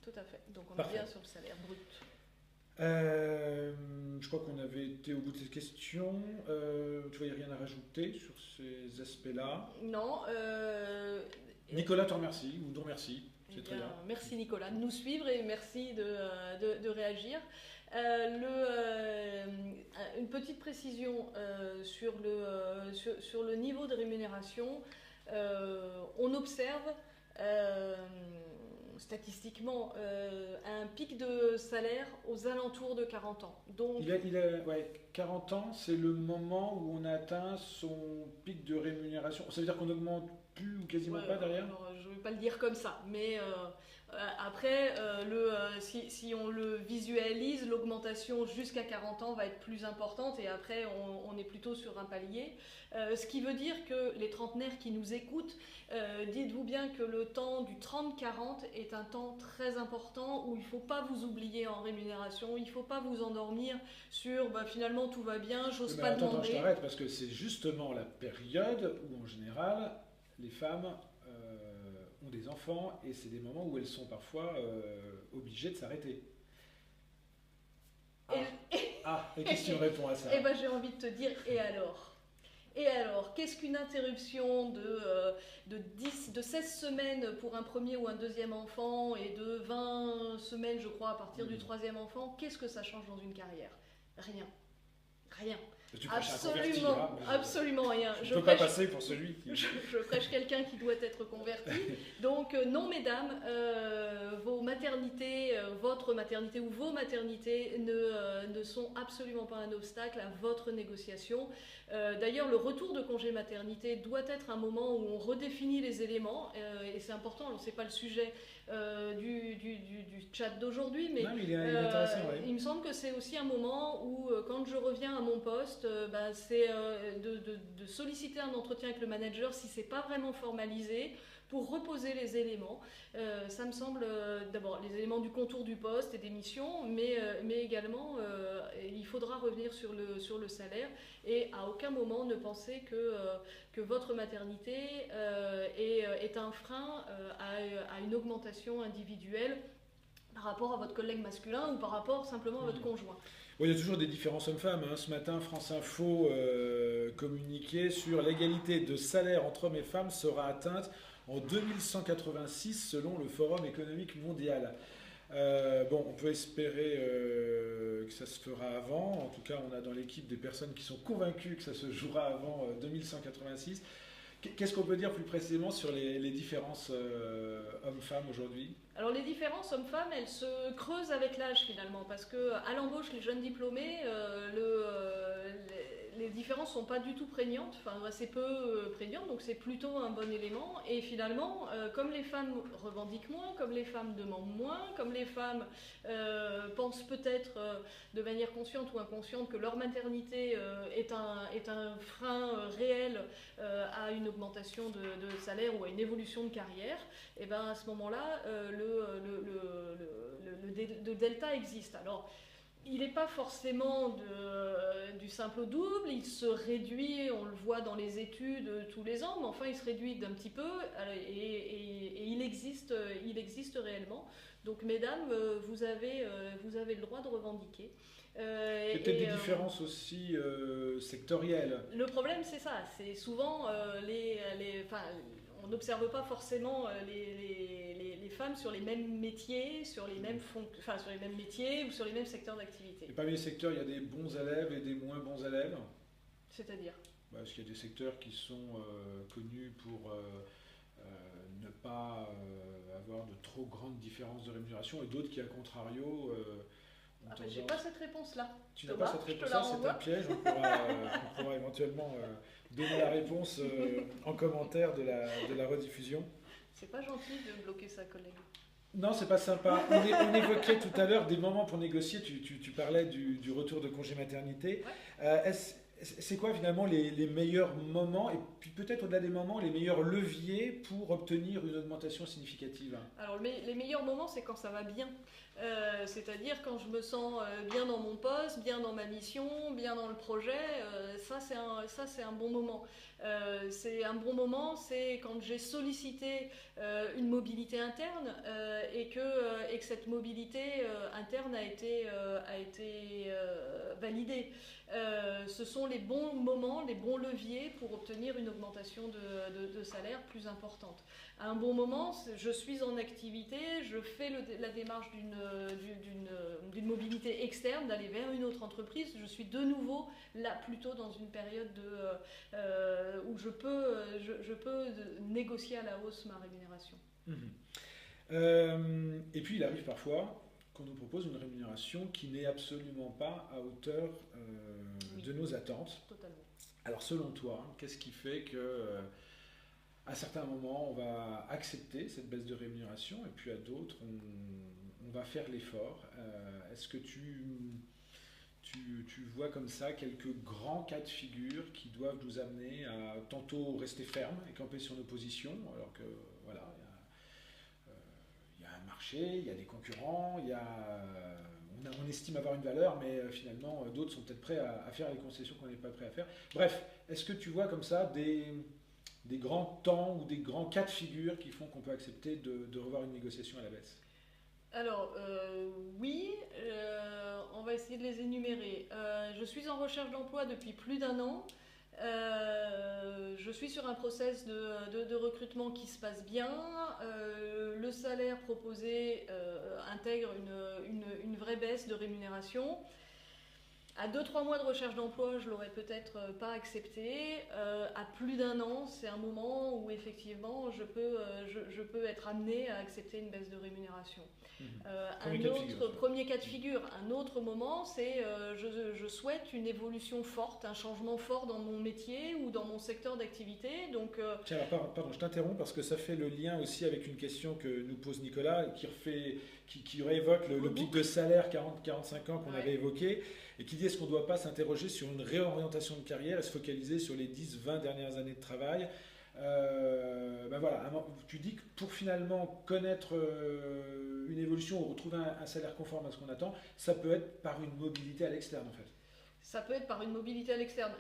[SPEAKER 2] Tout à fait. Donc on est bien sur le salaire brut.
[SPEAKER 1] Je crois qu'on avait été au bout de cette question. Tu voyais rien à rajouter sur ces aspects-là? Non. Nicolas te remercie, ou nous remercie. C'est très bien.
[SPEAKER 2] Merci Nicolas de nous suivre et merci de réagir. Une petite précision sur le niveau de rémunération. On observe statistiquement un pic de salaire aux alentours de 40 ans. Donc,
[SPEAKER 1] 40 ans, c'est le moment où on atteint son pic de rémunération. Ça veut dire qu'on n'augmente plus ou quasiment pas derrière?
[SPEAKER 2] Alors, je ne vais pas le dire comme ça, mais après, si on le visualise, l'augmentation jusqu'à 40 ans va être plus importante et après, on est plutôt sur un palier. Ce qui veut dire que les trentenaires qui nous écoutent, dites-vous bien que le temps du 30-40 est un temps très important où il ne faut pas vous oublier en rémunération, il ne faut pas vous endormir sur finalement tout va bien, j'ose pas demander.
[SPEAKER 1] Attends, je t'arrête parce que c'est justement la période où en général les femmes ont des enfants et c'est des moments où elles sont parfois obligées de s'arrêter. Et qu'est-ce que tu me réponds à ça?
[SPEAKER 2] Eh ben, j'ai envie de te dire, et alors, qu'est-ce qu'une interruption de 16 semaines pour un premier ou un deuxième enfant et de 20 semaines, je crois, à partir du troisième enfant, qu'est-ce que ça change dans une carrière? Rien. Absolument rien.
[SPEAKER 1] Je ne peux pas passer pour celui qui...
[SPEAKER 2] Je prêche quelqu'un qui doit être converti. Donc non, mesdames, vos maternités, votre maternité ou vos maternités ne sont absolument pas un obstacle à votre négociation. D'ailleurs, le retour de congé maternité doit être un moment où on redéfinit les éléments, et c'est important, alors c'est pas le sujet du chat d'aujourd'hui, mais
[SPEAKER 1] non, il est intéressant, ouais.
[SPEAKER 2] Il me semble que c'est aussi un moment où, quand je reviens à mon poste, c'est de solliciter un entretien avec le manager si c'est pas vraiment formalisé, pour reposer les éléments. Ça me semble d'abord les éléments du contour du poste et des missions, mais également il faudra revenir sur le salaire et à aucun moment ne penser que votre maternité est un frein à une augmentation individuelle par rapport à votre collègue masculin ou par rapport simplement à votre conjoint.
[SPEAKER 1] Oui, il y a toujours des différences hommes-femmes. Ce matin, France Info communiquait sur l'égalité de salaire entre hommes et femmes sera atteinte en 2186 selon le Forum économique mondial. On peut espérer que ça se fera avant. En tout cas, on a dans l'équipe des personnes qui sont convaincues que ça se jouera avant 2186. Qu'est-ce qu'on peut dire plus précisément sur les différences hommes-femmes aujourd'hui?
[SPEAKER 2] Alors les différences hommes-femmes, elles se creusent avec l'âge finalement, parce qu'à l'embauche, les jeunes diplômés, les différences sont pas du tout prégnantes, enfin assez peu prégnantes, donc c'est plutôt un bon élément. Et finalement, comme les femmes revendiquent moins, comme les femmes demandent moins, comme les femmes pensent peut-être de manière consciente ou inconsciente que leur maternité est un frein réel à une augmentation de salaire ou à une évolution de carrière, et ben à ce moment-là, le delta existe. Alors, il n'est pas forcément du simple au double, il se réduit, on le voit dans les études tous les ans, mais enfin il se réduit d'un petit peu et il existe réellement. Donc mesdames, vous avez le droit de revendiquer.
[SPEAKER 1] Il y a peut-être des différences aussi sectorielles.
[SPEAKER 2] Le problème c'est ça, c'est souvent on n'observe pas forcément les femmes sur les mêmes métiers, sur les mêmes métiers ou sur les mêmes secteurs d'activité.
[SPEAKER 1] Et parmi les secteurs, il y a des bons élèves et des moins bons élèves.
[SPEAKER 2] C'est-à-dire ?
[SPEAKER 1] Parce qu'il y a des secteurs qui sont connus pour ne pas avoir de trop grandes différences de rémunération et d'autres qui, à contrario,
[SPEAKER 2] j'ai pas cette réponse-là.
[SPEAKER 1] Tu n'as pas cette réponse-là, c'est un piège. On pourra éventuellement donner la réponse en commentaire de la rediffusion.
[SPEAKER 2] C'est pas gentil de bloquer sa collègue.
[SPEAKER 1] Non, c'est pas sympa. On évoquait tout à l'heure des moments pour négocier. Tu parlais du retour de congé maternité. Ouais. C'est quoi finalement les meilleurs moments et puis peut-être au-delà des moments, les meilleurs leviers pour obtenir une augmentation significative?
[SPEAKER 2] Alors les meilleurs moments, c'est quand ça va bien. C'est-à-dire quand je me sens bien dans mon poste, bien dans ma mission, bien dans le projet, ça c'est un bon moment. C'est un bon moment, c'est quand j'ai sollicité une mobilité interne et que cette mobilité interne a été validée. Ce sont les bons moments, les bons leviers pour obtenir une augmentation de salaire plus importante. À un bon moment, je suis en activité, je fais la démarche d'une mobilité externe, d'aller vers une autre entreprise. Je suis de nouveau là plutôt dans une période où je peux négocier à la hausse ma rémunération.
[SPEAKER 1] Et puis il arrive parfois qu'on nous propose une rémunération qui n'est absolument pas à hauteur de nos attentes.
[SPEAKER 2] Totalement.
[SPEAKER 1] Alors selon toi, qu'est-ce qui fait que à certains moments on va accepter cette baisse de rémunération et puis à d'autres on va faire l'effort? Est-ce que tu vois comme ça quelques grands cas de figure qui doivent nous amener à tantôt rester ferme et camper sur nos positions alors que voilà, il y a un marché, il y a des concurrents, on estime avoir une valeur, mais finalement d'autres sont peut-être prêts à faire les concessions qu'on n'est pas prêt à faire. Bref, est-ce que tu vois comme ça des grands temps ou des grands cas de figure qui font qu'on peut accepter de revoir une négociation à la baisse?
[SPEAKER 2] Alors oui, on va essayer de les énumérer. Je suis en recherche d'emploi depuis plus d'1 an. Je suis sur un process de recrutement qui se passe bien. Le salaire proposé intègre une vraie baisse de rémunération. À 2-3 mois de recherche d'emploi, je ne l'aurais peut-être pas accepté. À plus d'1 an, c'est un moment où effectivement je peux être amenée à accepter une baisse de rémunération. Premier cas de figure. Un autre moment, c'est je souhaite une évolution forte, un changement fort dans mon métier ou dans mon secteur d'activité. Donc,
[SPEAKER 1] Tiens, alors, pardon, je t'interromps parce que ça fait le lien aussi avec une question que nous pose Nicolas qui réévoque le pic de salaire 40-45 ans qu'on avait évoqué et qui dit est-ce qu'on ne doit pas s'interroger sur une réorientation de carrière et se focaliser sur les 10-20 dernières années de travail. Voilà, tu dis que pour finalement connaître une évolution ou retrouver un salaire conforme à ce qu'on attend, ça peut être par une mobilité à l'externe en fait.
[SPEAKER 2] Ça peut être par une mobilité à l'externe.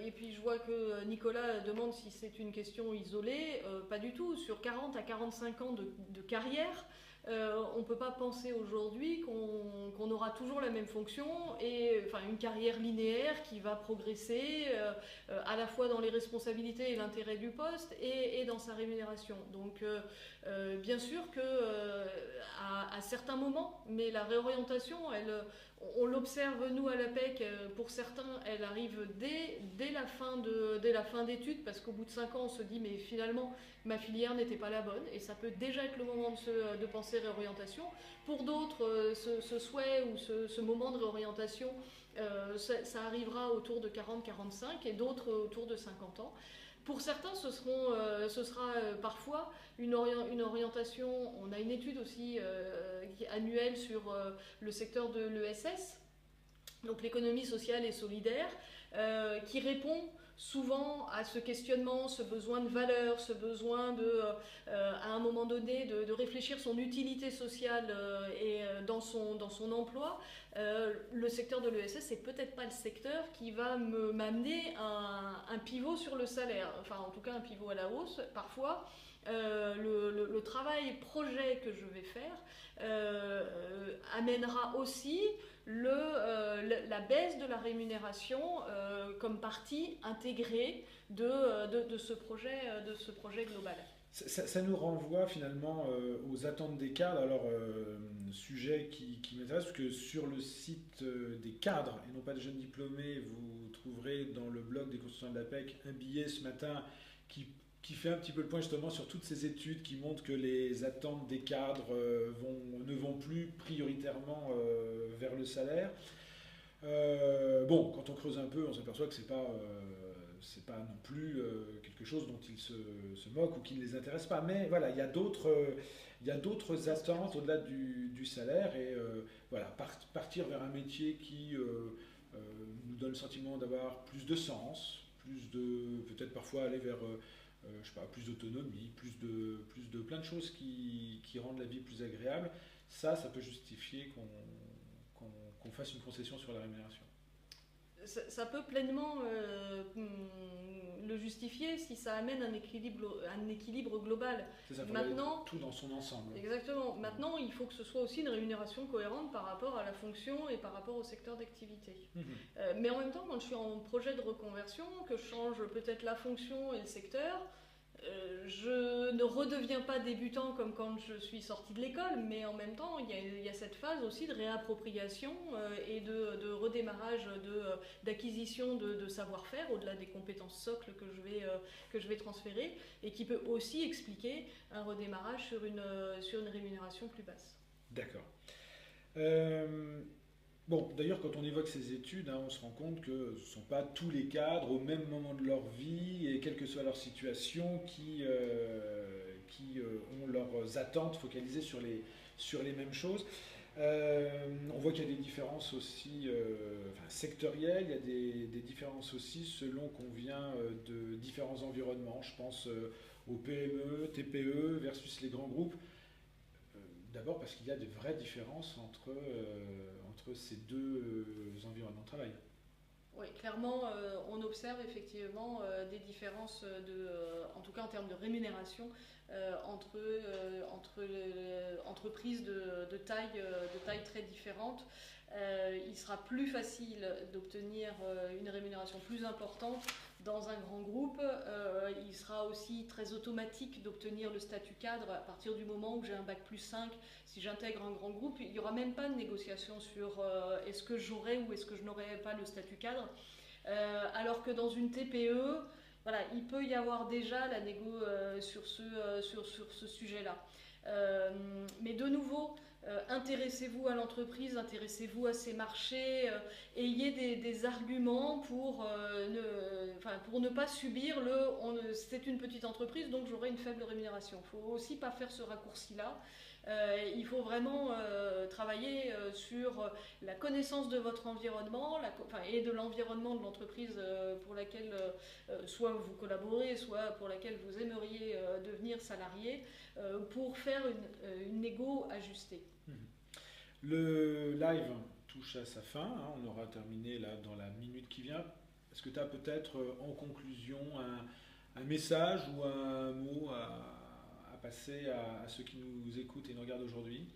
[SPEAKER 2] Et puis je vois que Nicolas demande si c'est une question isolée. Pas du tout. Sur 40 à 45 ans de carrière, on ne peut pas penser aujourd'hui qu'on aura toujours la même fonction et une carrière linéaire qui va progresser à la fois dans les responsabilités et l'intérêt du poste et dans sa rémunération. Donc bien sûr que à certains moments, mais la réorientation, On l'observe, nous, à l'APEC, pour certains, elle arrive dès la fin d'études, parce qu'au bout de 5 ans, on se dit, mais finalement, ma filière n'était pas la bonne, et ça peut déjà être le moment de penser réorientation. Pour d'autres, ce souhait ou ce moment de réorientation, ça arrivera autour de 40-45, et d'autres autour de 50 ans. Pour certains, ce sera parfois une orientation. On a une étude aussi annuelle sur le secteur de l'ESS, donc l'économie sociale et solidaire, qui répond souvent à ce questionnement, ce besoin de valeur, ce besoin à un moment donné de réfléchir son utilité sociale dans son emploi. Le secteur de l'ESS, c'est peut-être pas le secteur qui va m'amener un pivot sur le salaire, enfin en tout cas un pivot à la hausse. Parfois, le travail projet que je vais faire amènera aussi la baisse de la rémunération comme partie intégrée de ce projet global.
[SPEAKER 1] Ça nous renvoie finalement aux attentes des cadres. Alors, sujet qui m'intéresse, parce que sur le site des cadres, et non pas des jeunes diplômés, vous trouverez dans le blog des consultants de l'APEC un billet ce matin qui fait un petit peu le point justement sur toutes ces études qui montrent que les attentes des cadres ne vont plus prioritairement vers le salaire. Bon, quand on creuse un peu, on s'aperçoit que c'est pas non plus quelque chose dont ils se moquent ou qui ne les intéresse pas. Mais voilà, il y a d'autres attentes au-delà du salaire, et voilà, partir vers un métier qui nous donne le sentiment d'avoir plus de sens, peut-être parfois aller vers je sais pas, plus d'autonomie, plus de plein de choses qui rendent la vie plus agréable. Ça peut justifier qu'on fasse une concession sur la rémunération.
[SPEAKER 2] Ça peut pleinement le justifier si ça amène un équilibre global.
[SPEAKER 1] C'est ça, maintenant, tout dans son ensemble.
[SPEAKER 2] Exactement. Maintenant, il faut que ce soit aussi une rémunération cohérente par rapport à la fonction et par rapport au secteur d'activité. Mais en même temps, quand je suis en projet de reconversion, que je change peut-être la fonction et le secteur, je ne redeviens pas débutant comme quand je suis sortie de l'école, mais en même temps, il y a cette phase aussi de réappropriation et de redémarrage, d'acquisition de savoir-faire, au-delà des compétences socles que je vais transférer, et qui peut aussi expliquer un redémarrage sur une rémunération plus basse.
[SPEAKER 1] D'accord. Bon, d'ailleurs, quand on évoque ces études, on se rend compte que ce ne sont pas tous les cadres au même moment de leur vie, et quelle que soit leur situation, qui ont leurs attentes focalisées sur les mêmes choses. On voit qu'il y a des différences aussi sectorielles, il y a des différences aussi selon qu'on vient de différents environnements. Je pense aux PME, TPE versus les grands groupes. D'abord parce qu'il y a de vraies différences entre ces deux environnements de travail.
[SPEAKER 2] Oui, clairement, on observe effectivement des différences, en tout cas en termes de rémunération, entre entreprises de taille très différentes. Il sera plus facile d'obtenir une rémunération plus importante dans un grand groupe. Il sera aussi très automatique d'obtenir le statut cadre à partir du moment où j'ai un bac+5. Si j'intègre un grand groupe, il n'y aura même pas de négociation sur est-ce que j'aurai ou est-ce que je n'aurai pas le statut cadre. Alors que dans une TPE, voilà, il peut y avoir déjà la négo sur ce sujet-là. Mais de nouveau, intéressez-vous à l'entreprise, intéressez-vous à ses marchés, ayez des arguments pour ne pas subir c'est une petite entreprise donc j'aurai une faible rémunération. Il ne faut aussi pas faire ce raccourci-là. Il faut vraiment travailler sur la connaissance de votre environnement et de l'environnement de l'entreprise pour laquelle soit vous collaborez, soit pour laquelle vous aimeriez devenir salarié, pour faire une négo ajustée.
[SPEAKER 1] Le live touche à sa fin, on aura terminé là dans la minute qui vient. Est-ce que tu as peut-être en conclusion un message ou un mot à passer à ceux qui nous écoutent et nous regardent aujourd'hui?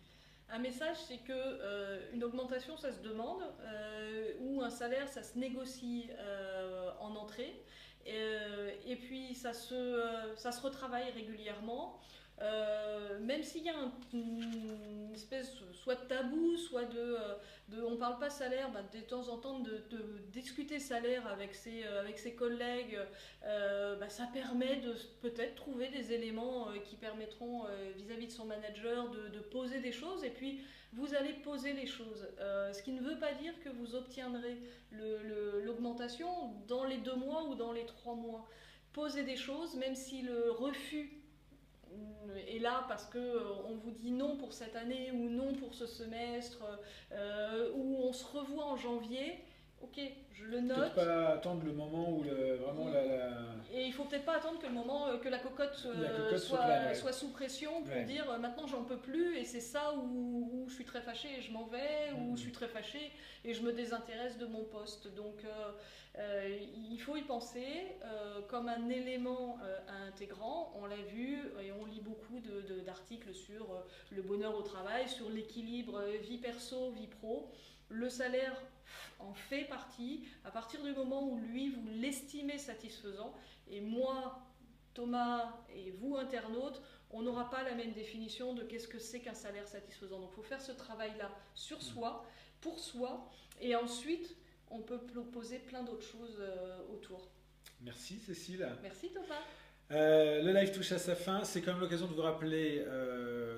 [SPEAKER 2] Un message, c'est que une augmentation, ça se demande, ou un salaire, ça se négocie en entrée, et puis ça se retravaille régulièrement. même s'il y a une espèce soit de tabou, soit on ne parle pas salaire, de temps en temps de discuter salaire avec ses collègues, ça permet de peut-être trouver des éléments qui permettront vis-à-vis de son manager de poser des choses, et puis vous allez poser les choses. Ce qui ne veut pas dire que vous obtiendrez l'augmentation dans les 2 mois ou dans les 3 mois. Posez des choses, même si le refus est là parce qu'on vous dit non pour cette année ou non pour ce semestre, ou on se revoit en janvier. Ok, je le note.
[SPEAKER 1] Peut-être pas attendre le moment où vraiment
[SPEAKER 2] Et il faut peut-être pas attendre que le moment que la cocotte, soit sous pression pour dire maintenant j'en peux plus, et c'est ça où je suis très fâchée et je m'en vais, ou je suis très fâchée et je me désintéresse de mon poste. Donc il faut y penser comme un élément intégrant. On l'a vu et on lit beaucoup d'articles sur le bonheur au travail, sur l'équilibre vie perso, vie pro. Le salaire en fait partie, à partir du moment où lui, vous l'estimez satisfaisant, et moi, Thomas, et vous, internautes, on n'aura pas la même définition de qu'est-ce que c'est qu'un salaire satisfaisant. Donc il faut faire ce travail-là sur soi, pour soi, et ensuite, on peut poser plein d'autres choses autour.
[SPEAKER 1] Merci Cécile.
[SPEAKER 2] Merci Thomas.
[SPEAKER 1] Le live touche à sa fin. C'est quand même l'occasion de vous rappeler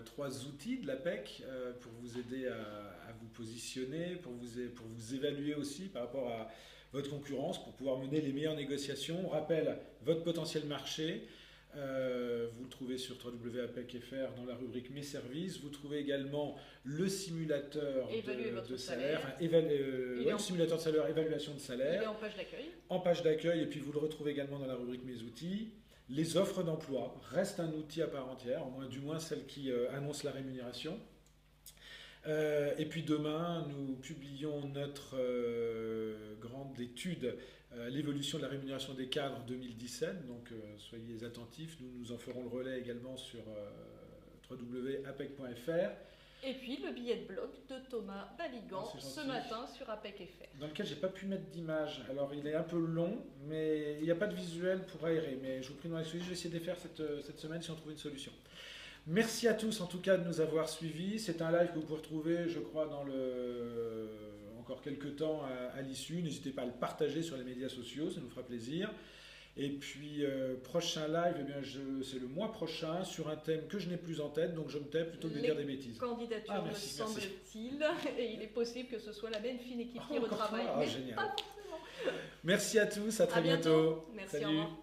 [SPEAKER 1] 3 outils de l'APEC pour vous aider à vous positionner, pour vous évaluer aussi par rapport à votre concurrence, pour pouvoir mener les meilleures négociations. On rappelle votre potentiel marché. Vous le trouvez sur www.apec.fr dans la rubrique Mes services. Vous trouvez également le simulateur de salaire, le simulateur de salaire, évaluation de salaire.
[SPEAKER 2] Il est en page d'accueil.
[SPEAKER 1] En page d'accueil, et puis vous le retrouvez également dans la rubrique Mes outils. Les offres d'emploi restent un outil à part entière, du moins celle qui annonce la rémunération. Et puis demain, nous publions notre grande étude, l'évolution de la rémunération des cadres 2017. Donc soyez attentifs, nous en ferons le relais également sur www.apec.fr.
[SPEAKER 2] Et puis le billet de blog de Thomas Baligan ce matin sur APEC.fr.
[SPEAKER 1] Dans lequel j'ai pas pu mettre d'image. Alors il est un peu long, mais il n'y a pas de visuel pour aérer. Mais je vous prie dans l'excuse, je vais essayer de les faire cette semaine si on trouve une solution. Merci à tous en tout cas de nous avoir suivis. C'est un live que vous pouvez retrouver, je crois, dans encore quelques temps à l'issue. N'hésitez pas à le partager sur les médias sociaux, ça nous fera plaisir. Et puis, prochain live, c'est le mois prochain sur un thème que je n'ai plus en tête, donc je me tais plutôt que de dire des bêtises.
[SPEAKER 2] Candidature, me semble-t-il, et il est possible que ce soit la même fine équipe qui retravaille, mais
[SPEAKER 1] génial.
[SPEAKER 2] pas forcément.
[SPEAKER 1] Merci à tous, à très bientôt.
[SPEAKER 2] Merci,
[SPEAKER 1] Salut.
[SPEAKER 2] au revoir.